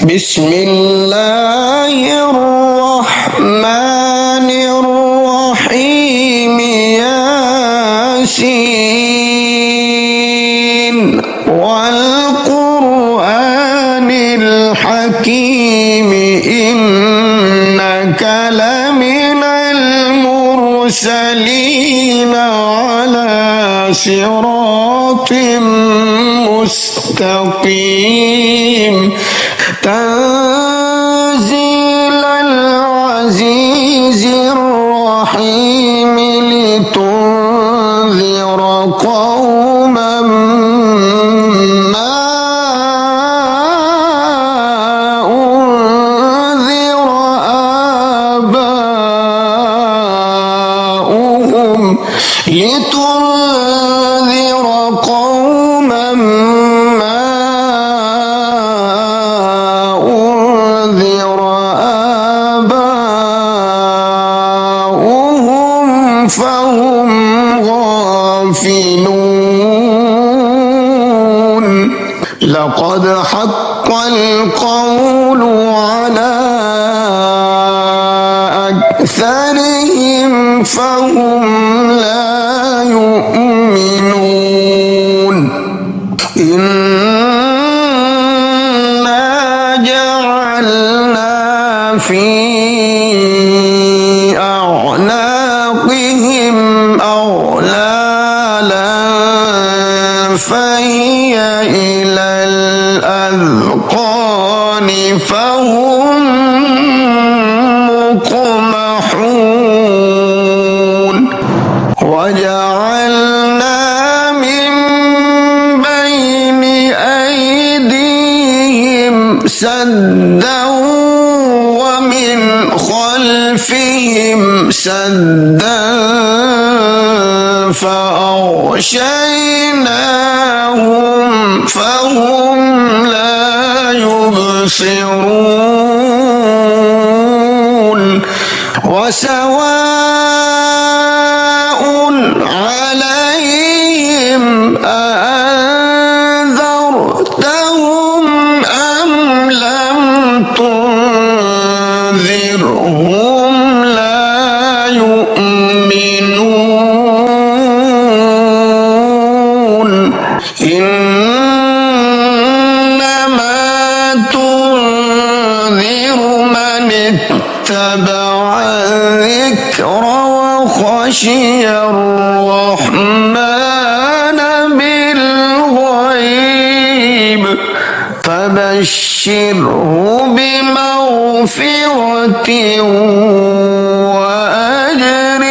بسم الله الرحمن الرحيم ياسين والقرآن الحكيم إنك لمن المرسلين على صراط مستقيم تنزيل العزيز الرحيم لتنذر قوما ما أنذر آباؤهم لتنذر قوما فهم غافلون لقد حق القول على أكثرهم فهم لا يؤمنون إنا جعلنا في أعناقهم أغلالا فهي إلى الأذقان فهم مقمحون وجعلنا من بين أيديهم سدا ومن خلفهم سدا فأغشيناهم فهم لا يبصرون وسواء عليهم أأنذرتهم أم لم تنذرهم لا يؤمنون إنما تنذر من اتبع الذكر وخشي الرحمن بالغيب فبشره بمغفرة وأجر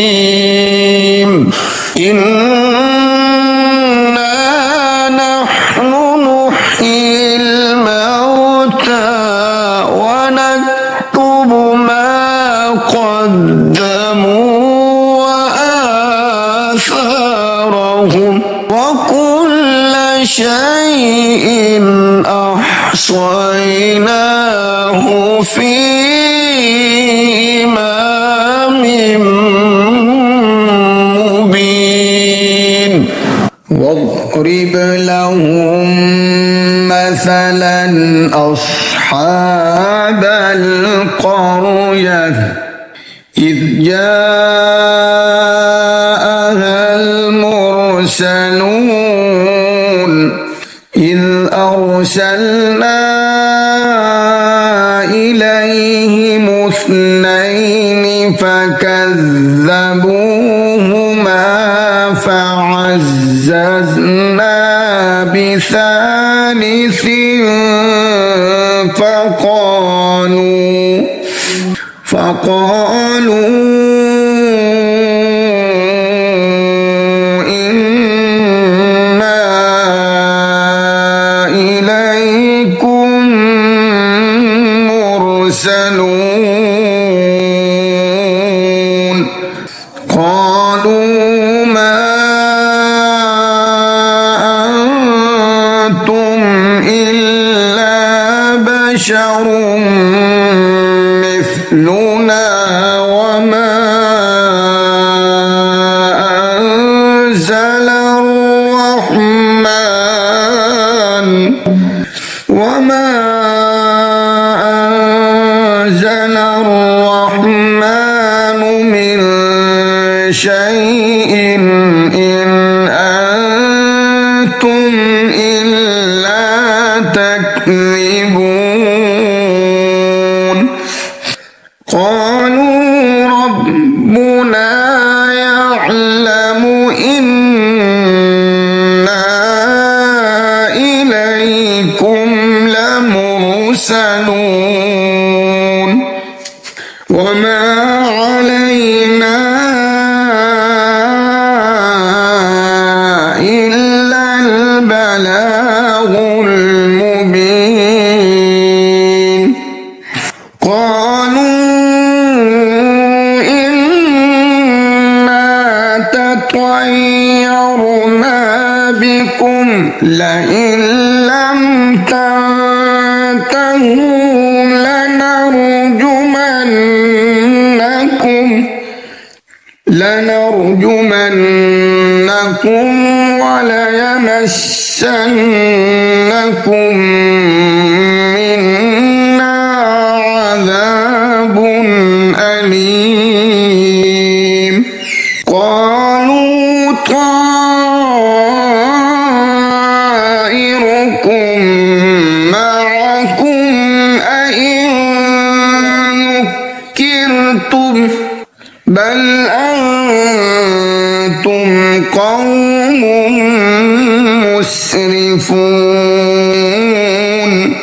كريم إنا نحن نحيي الموتى ونكتب ما قدموا وآثارهم وكل شيء أحصيناه في إمام مبين واضرب لهم مثلا أصحاب القرية إذ جاءها المرسلون إذ أرسلنا إليهم اثنين فكذبوهما فعززنا بثالث فقالوا إنا إليكم مرسلون قالوا ما أنتم إلا بشر مثلنا وما أنزل الرحمن وما أنزل الرحمن من شيء إن أنتم إلا تكذبون قالوا ربنا يعلم إنا إليكم لمرسلون وما علينا إلا البلاغ المبين قالوا إنا تطيرنا بكم لئن لم تنتهوا لنرجمنكم وليمسنكم منا عذاب أليم قالوا طائركم معكم أئن ذكرتم بل أنتم قوم مسرفون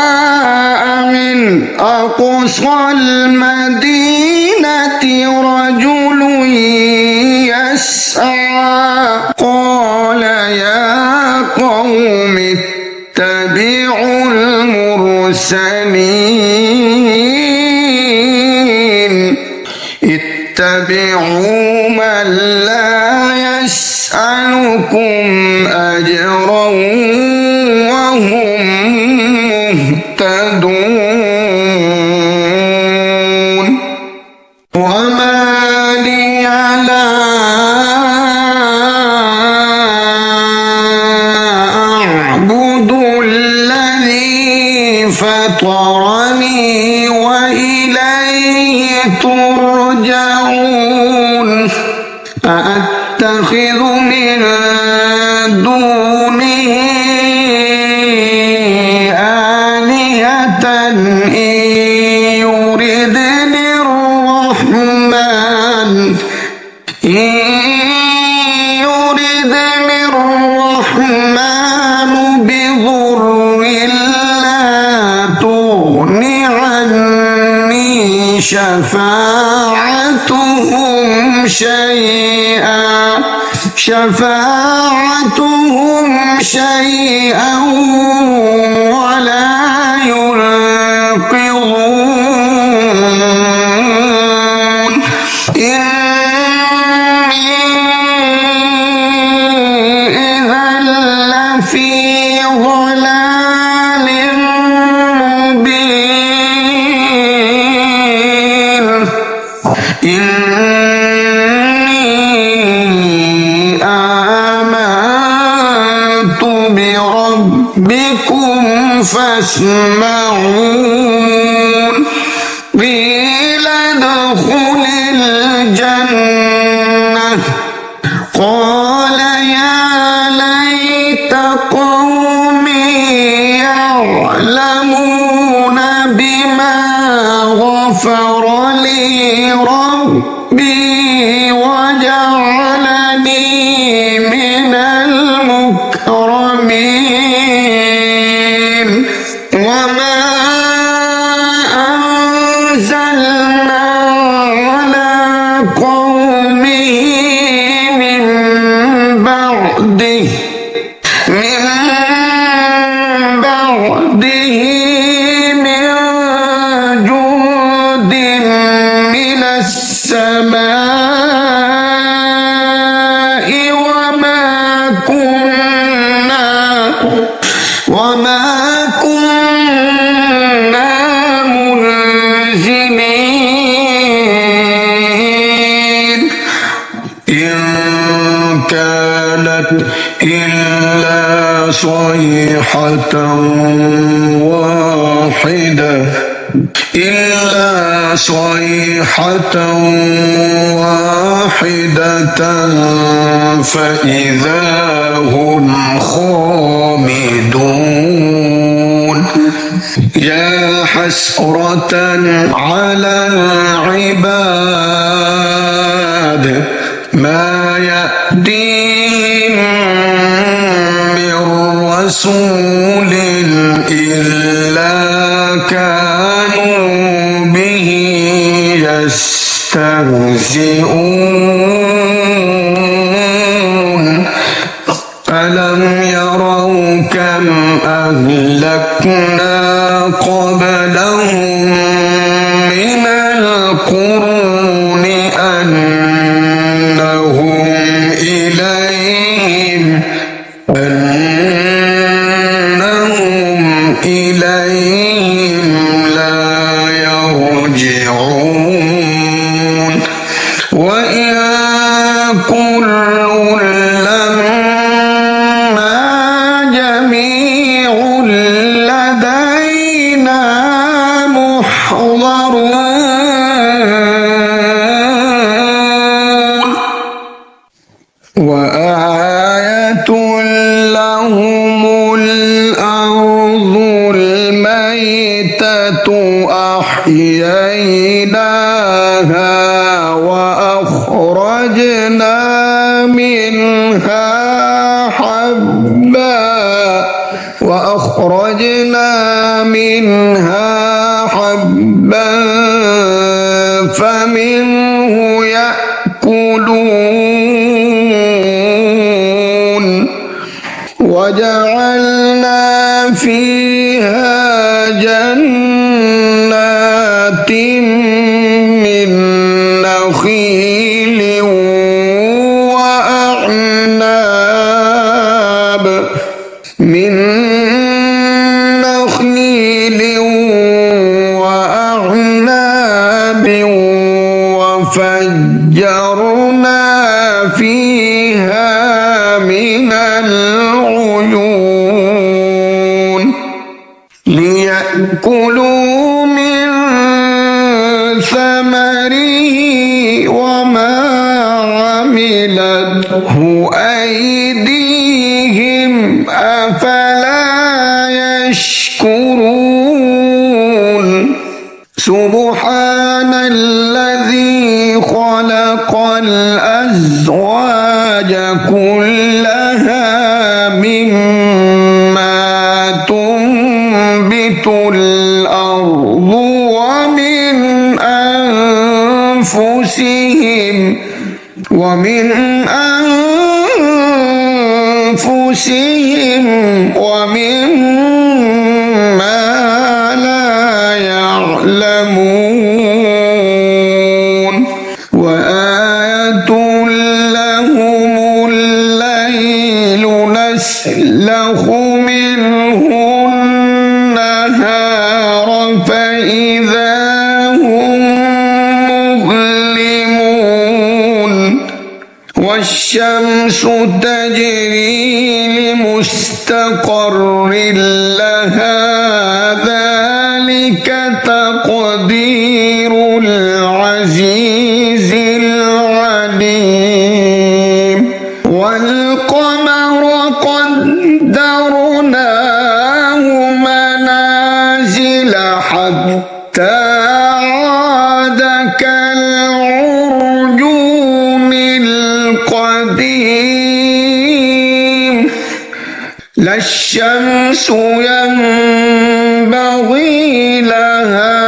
وجاء من أقصى المدينة رجل يسعى قال يا قوم اتبعوا المرسلين اتبعوا من لا يسألكم أجرا وهم مهتدون وما لي لا أعبد الذي فطرني وإليه ترجعون أأتخذ من دونه آلهة إن يردني الرحمن بضر لا تغن عني شفاعتهم شيئا ولا ينقذون إني إذا لفي ضلال مبين إني آمنت بربكم فاسمعون قيل ادخل الجنة قال يا ليت قومي يعلمون بما غفر لي ربي وجعلني من المكرمين وما أنزلنا على قومه من بعده من جند من السماء كانت إلا صيحة واحدة فإذا هم خامدون يا حسرة على العباد ما يأتيهم من رسول إلا كانوا به يستهزئون ألم يروا كم أهلكنا قبلهم من القرون أنهم إليهم لا يرجعون وإن كل لما جميع لدينا محضرون وآية لهم الأرض الميتة أحييناها وأخرجنا منها حبا فمنه يأكلون وجعلنا فيها جنات من نخيل وأعناب وفجرنا فيها من العيون ليأكلوا من ثمره وما عملته أيديهم أفلا يشكرون سبحان الذي خلق الأزواج كلها مما تنبت الأرض ومن أنفسهم ومما لا يعلمون وآية لهم الليل نسلخ منه النهار فإذا هم مظلمون والشمس تجري لمستقر لها ذلك تقدير العزيز العليم والقمر قدرناه منازل حتى عاد كالعرجون القديم لا الشمس ينبغي لها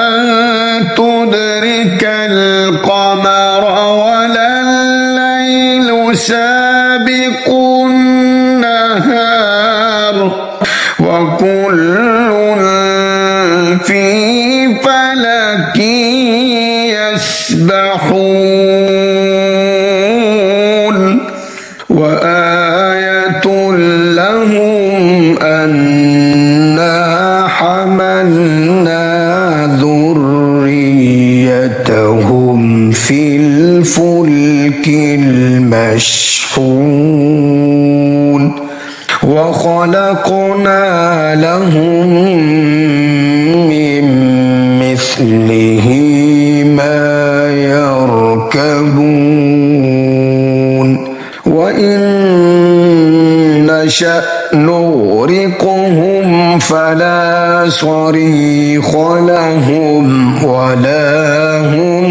أن تدرك القمر ولا الليل سابق النهار وكل في فلك يسبحون وآية لهم أنا حملنا ذريتهم في الفلك الفلك المشحون وخلقنا لهم من مثله ما يركبون وإن نشأ نغرقهم فلا صريخ لهم ولا هم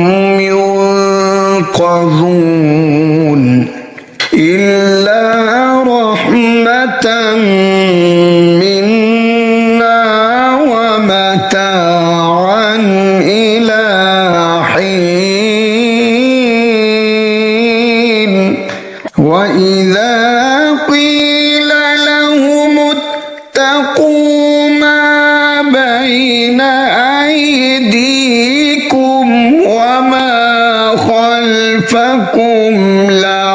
ينقذون إلا رحمة منا ومتاعا إلى حين وإذا قيل لهم اتقوا ما بين أيديكم وما خلفكم لعلكم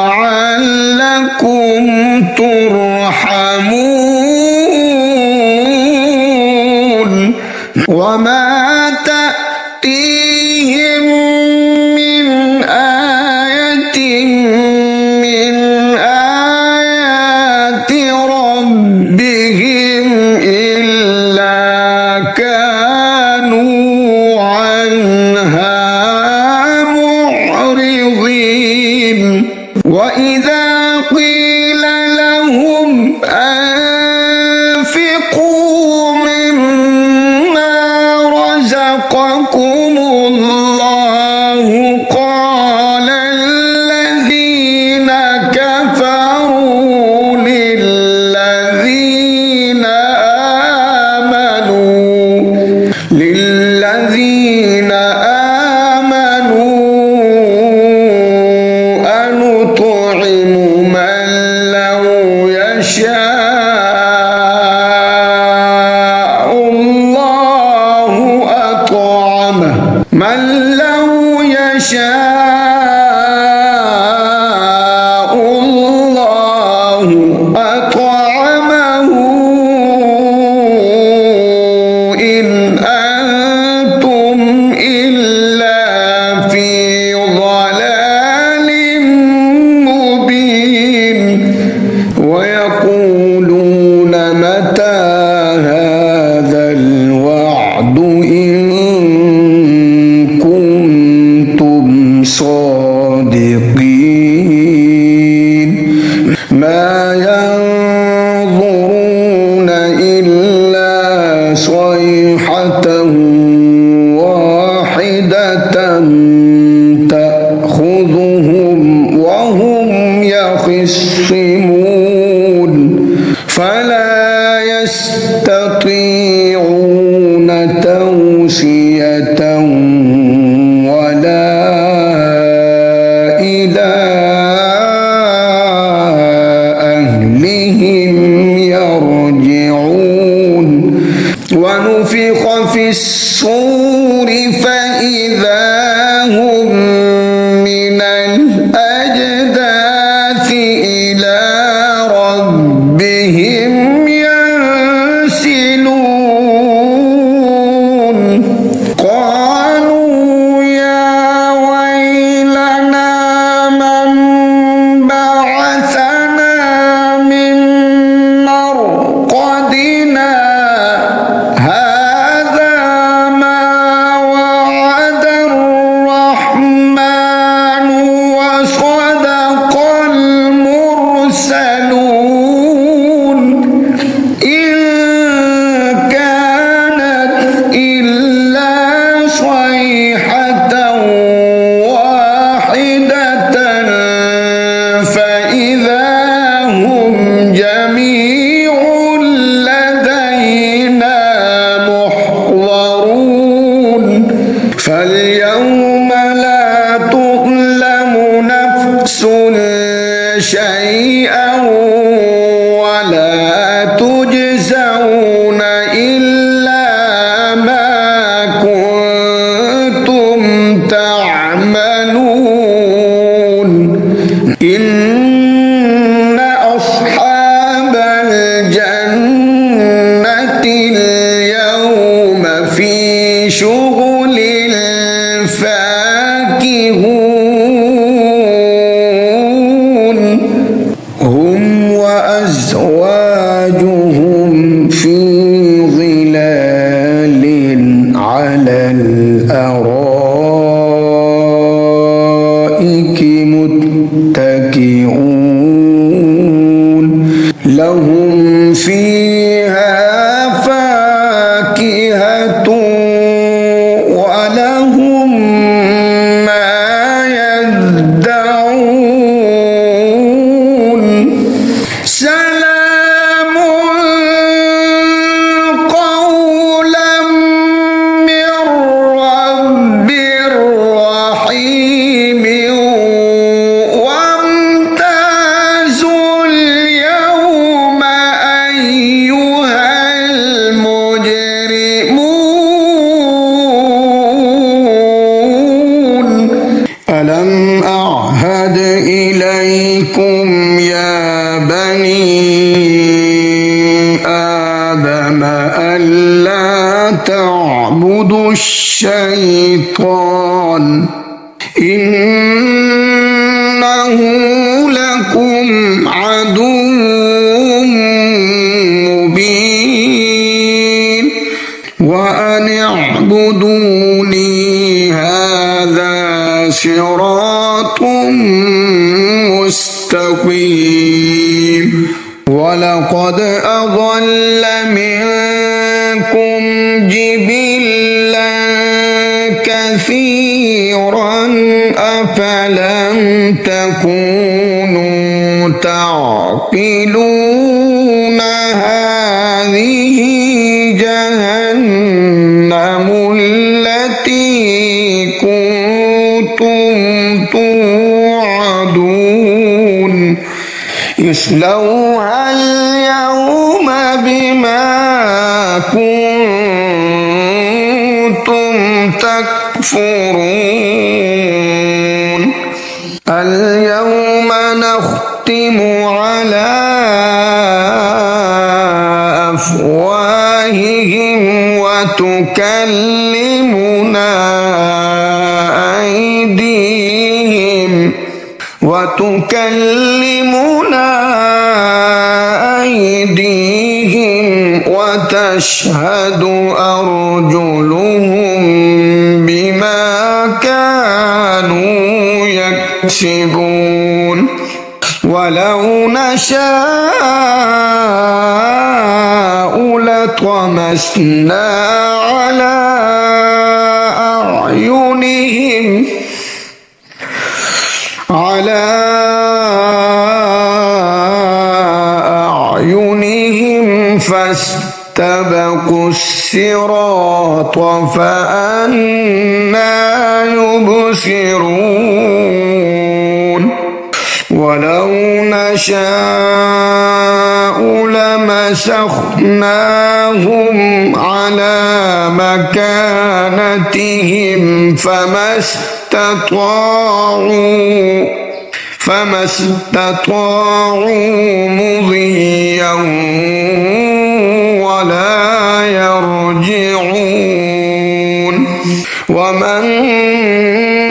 ترحمون وما تأتيهم من آية من آيات ربهم إلا كانوا عنها معرضين وإذا قيل لهم أنفقوا مما رزقكم الله قال الذين كفروا للذين آمنوا أنطعم من لو يشاء الله أطعمه إن أنتم إلا في ضلال مبين ويقولون متى هذا الوعد إن كنتم صادقين ما ينظرون إلا صيحة واحدة تأخذهم وهم يخصمون فلا يستطيعون توصية ولا إلى أهلهم يرجعون ونفخ في الصور فإذا هم من الأجداث إلى ربهم ينسلون قالوا يا ويلنا من بعثنا من مرقدنا هذا ما وعد الرحمن وصدق المرسلون إن كانت إلا صيحة واحدة فإذا هم جميع لدينا محضرون فاليوم لا تظلم نفس شيئا ولا تجزون إلا ما كنتم تعملون إن أصحاب الجنة اليوم في شغل فاكهون متكئون لهم فيها فاكهة ولهم ما يدعون سلام قولا من رب رحيم وامتازوا اليوم أيها المجرمون ألم أعهد إليكم يا بني آدم ألا تعبدوا الشيطان إنه لكم عدو مبين وأن اعبدوني هذا صراط مستقيم ولقد أضل منكم جبلا كثيرا أفلم تكونوا تعقلون هذه جهنم التي كنتم توعدون اصلوها اليوم بما كنتم تكفرون اليوم نختم على أفواههم وتكلمنا أيديهم وتشهد أرجلهم بما كانوا يكسبون ولو نشاء لطمسنا على أعينهم فاستبقوا الصراط فأنى يبصرون ولو نشاء لمسخناهم على مكانتهم فما استطاعوا مضيا ولا يرجعون ومن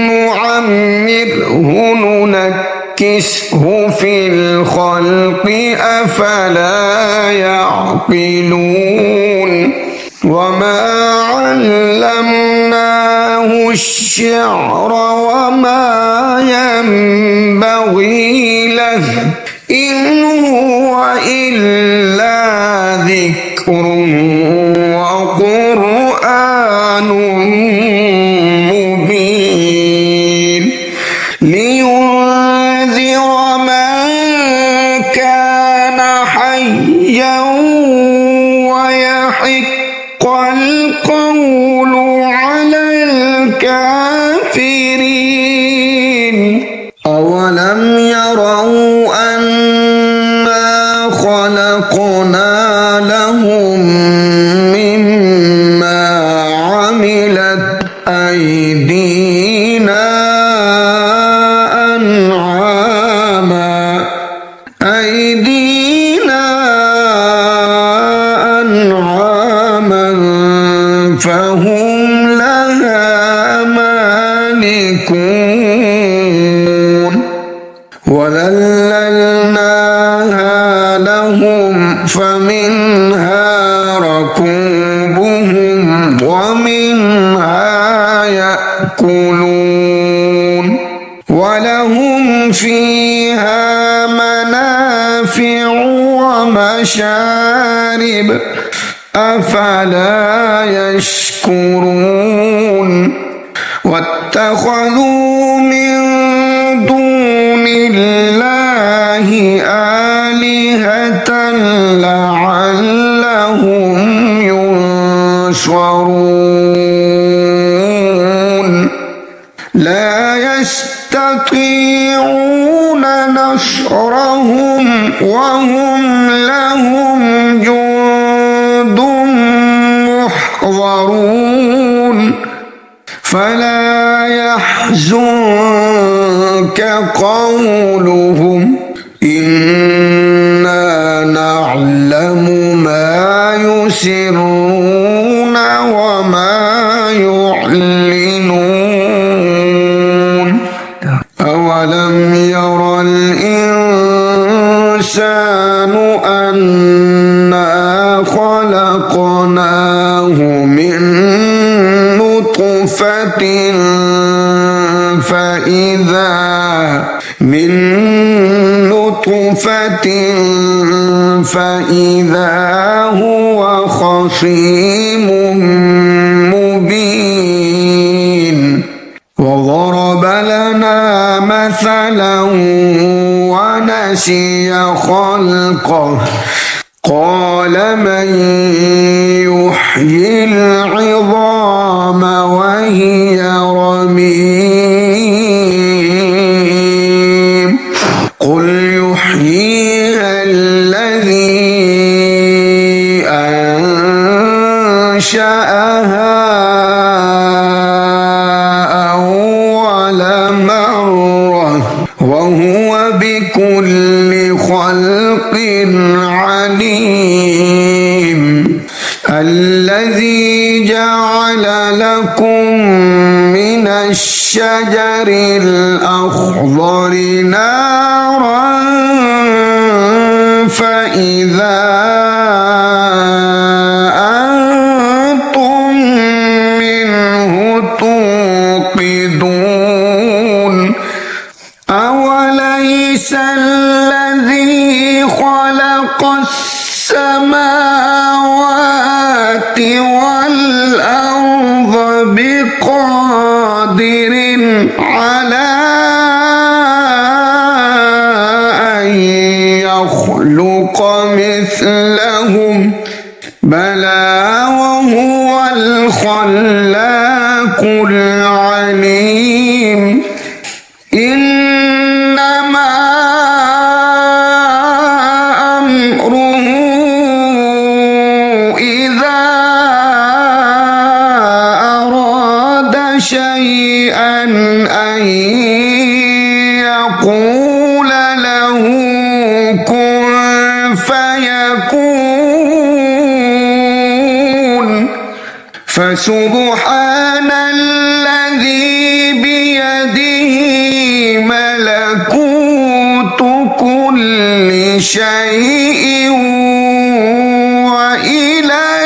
نعمره ننكسه في الخلق أفلا يعقلون وما علمناه الشعر وما ينبغي له إن هو إلا ذكر وقرآن مبين لينذر من كان حيا ويحق القول على الكافرين أولم يروا أنا خلقنا لهم مما عملت أيدينا أنعاما فهم لها مالكون وذللناها لهم فمنها ركوبهم ومنها يأكلون ولهم لهم فيها منافع ومشارب أفلا يشكرون واتخذوا من دون الله آلهة لعلهم ينصرون لا يستطيعون نصرهم وهم لهم جند محضرون فلا يحزنك قولهم إنا نعلم ما يسرون وما يعلنون أولم ير الإنسان أنا خلقناه من نطفة فإذا هو خصيم مبين وضرب لنا مثلا ونسي خلقه قال من يحيي العظام وهي رميم قل يحييها الذي أنشأها أول مرة وهو بكل خلق عليم الذي جعل لكم من الشجر الأخضر نارا فإذا أنتم منه توقدون أوليس الذي خلق السماوات والأرض بقادر على أن يخلق مثلهم بلى وهو الخلاق العليم إنما أمره إذا أراد شيئا أن يقول له كن فيكون فسبحان الذي بيده ملكوت كل شيء وإليه